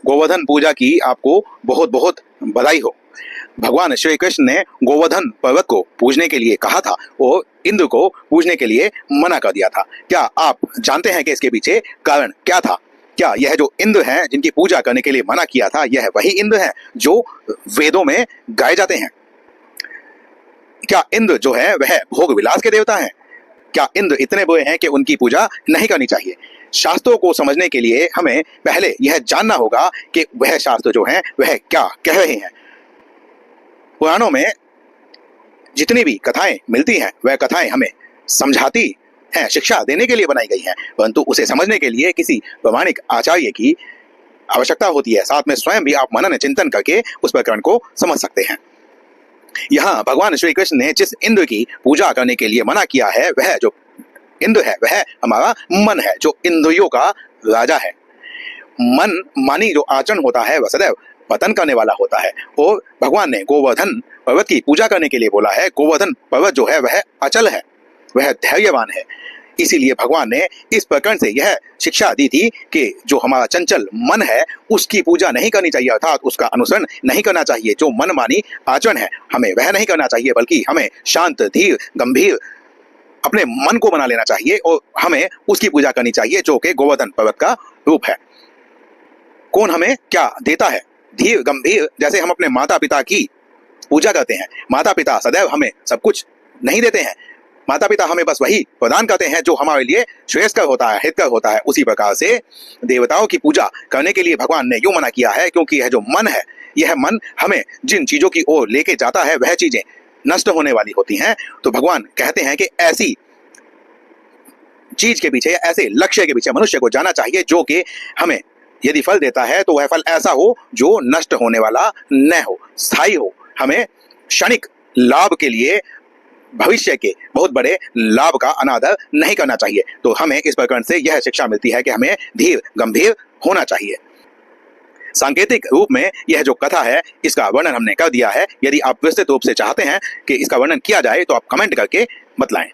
गोवर्धन पूजा की आपको बहुत बहुत बधाई हो। भगवान श्री कृष्ण ने गोवर्धन पर्वत को पूजने के लिए कहा था और इंद्र को पूजने के लिए मना कर दिया था। क्या आप जानते हैं कि इसके पीछे कारण क्या था? क्या यह जो इंद्र हैं जिनकी पूजा करने के लिए मना किया था, यह वही इंद्र हैं जो वेदों में गाए जाते हैं? क्या इंद्र जो है वह भोग विलास के देवता हैं? क्या इंद्र इतने बुरे हैं कि उनकी पूजा नहीं करनी चाहिए? शास्त्रों को समझने के लिए हमें पहले यह जानना होगा कि वह शास्त्र जो हैं वह क्या कह रहे हैं। पुराणों में जितनी भी कथाएं मिलती हैं वह कथाएं हमें समझाती हैं, शिक्षा देने के लिए बनाई गई हैं, परंतु उसे समझने के लिए किसी प्रामाणिक आचार्य की आवश्यकता होती है। साथ में स्वयं भी आप मनन चिंतन करके उस प्रकरण को समझ सकते हैं। यहाँ भगवान श्री कृष्ण ने जिस इंद्र की पूजा करने के लिए मना किया है, वह जो इंद्र है वह हमारा मन है, जो इंद्रियों का राजा है। मन मानी जो आचरण होता है वह सदैव पतन करने वाला होता है और भगवान ने गोवर्धन पर्वत की पूजा करने के लिए बोला है। गोवर्धन पर्वत जो है वह अचल है, वह धैर्यवान है। इसीलिए भगवान ने इस प्रकरण से यह शिक्षा दी थी कि जो हमारा चंचल मन है उसकी पूजा नहीं करनी चाहिए, अर्थात उसका अनुसरण नहीं करना चाहिए। जो मनमानी आचरण है हमें वह नहीं करना चाहिए, बल्कि हमें शांत धीर गंभीर अपने मन को बना लेना चाहिए और हमें उसकी पूजा करनी चाहिए जो कि गोवर्धन पर्वत का रूप है। कौन हमें क्या देता है? धीर गंभीर। जैसे हम अपने माता पिता की पूजा करते हैं, माता पिता सदैव हमें सब कुछ नहीं देते हैं, माता पिता हमें बस वही प्रदान करते हैं जो हमारे लिए श्रेयस्कर होता है, हितकर होता है। उसी प्रकार से देवताओं की पूजा करने के लिए भगवान ने यूं मना किया है, क्योंकि यह जो मन है, यह मन हमें जिन चीजों की ओर लेके जाता है वह चीजें नष्ट होने वाली होती हैं। तो भगवान कहते हैं कि ऐसी चीज के पीछे, ऐसे लक्ष्य के पीछे मनुष्य को जाना चाहिए जो कि हमें यदि फल देता है तो वह फल ऐसा हो जो नष्ट होने वाला न हो, स्थायी हो। हमें क्षणिक लाभ के लिए भविष्य के बहुत बड़े लाभ का अनादर नहीं करना चाहिए। तो हमें इस प्रकरण से यह शिक्षा मिलती है कि हमें धीर गंभीर होना चाहिए। सांकेतिक रूप में यह जो कथा है इसका वर्णन हमने कर दिया है। यदि आप विस्तृत रूप से चाहते हैं कि इसका वर्णन किया जाए तो आप कमेंट करके बतलाएं।